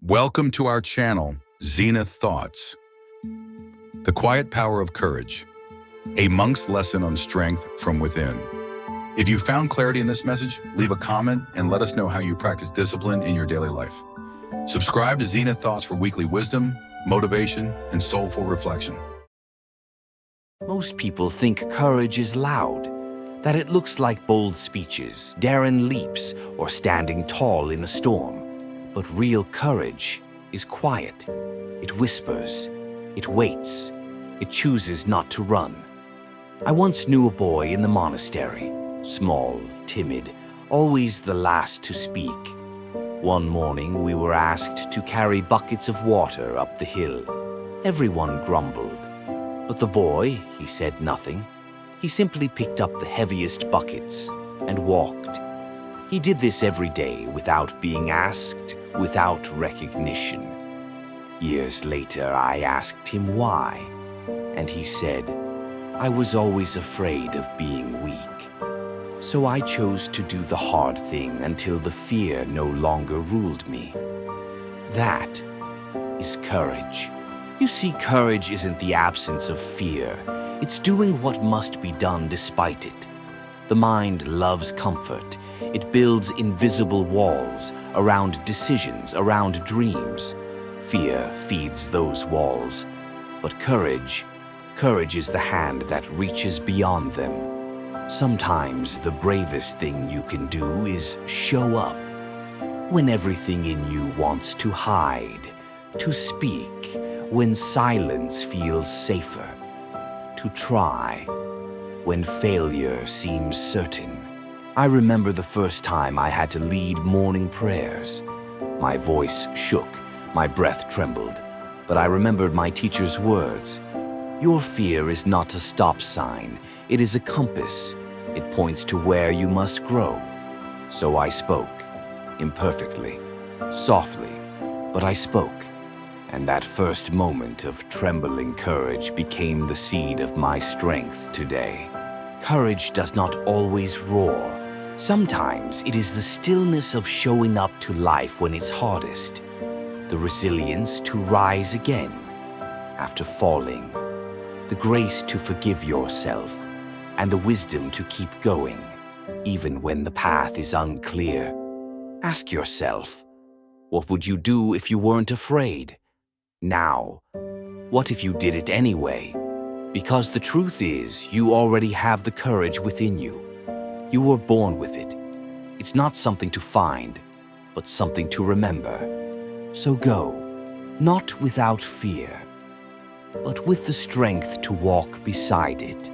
Welcome to our channel, Zenith Thoughts. The Quiet Power of Courage, a monk's lesson on strength from within. If you found clarity in this message, leave a comment and let us know how you practice discipline in your daily life. Subscribe to Zenith Thoughts for weekly wisdom, motivation, and soulful reflection. Most people think courage is loud, that it looks like bold speeches, daring leaps, or standing tall in a storm. But real courage is quiet. It whispers, it waits, it chooses not to run. I once knew a boy in the monastery, small, timid, always the last to speak. One morning we were asked to carry buckets of water up the hill. Everyone grumbled. But the boy, he said nothing. He simply picked up the heaviest buckets and walked. He did this every day without being asked, without recognition. Years later, I asked him why, and he said, "I was always afraid of being weak. So I chose to do the hard thing until the fear no longer ruled me." That is courage. You see, courage isn't the absence of fear. It's doing what must be done despite it. The mind loves comfort. It builds invisible walls around decisions, around dreams. Fear feeds those walls. But courage is the hand that reaches beyond them. Sometimes the bravest thing you can do is show up when everything in you wants to hide, to speak when silence feels safer, to try when failure seems certain. I remember the first time I had to lead morning prayers. My voice shook, my breath trembled, but I remembered my teacher's words. Your fear is not a stop sign, it is a compass. It points to where you must grow. So I spoke, imperfectly, softly, but I spoke. And that first moment of trembling courage became the seed of my strength today. Courage does not always roar. Sometimes it is the stillness of showing up to life when it's hardest, the resilience to rise again after falling, the grace to forgive yourself, and the wisdom to keep going, even when the path is unclear. Ask yourself, what would you do if you weren't afraid? Now, what if you did it anyway? Because the truth is, you already have the courage within you. You were born with it. It's not something to find, but something to remember. So go, not without fear, but with the strength to walk beside it.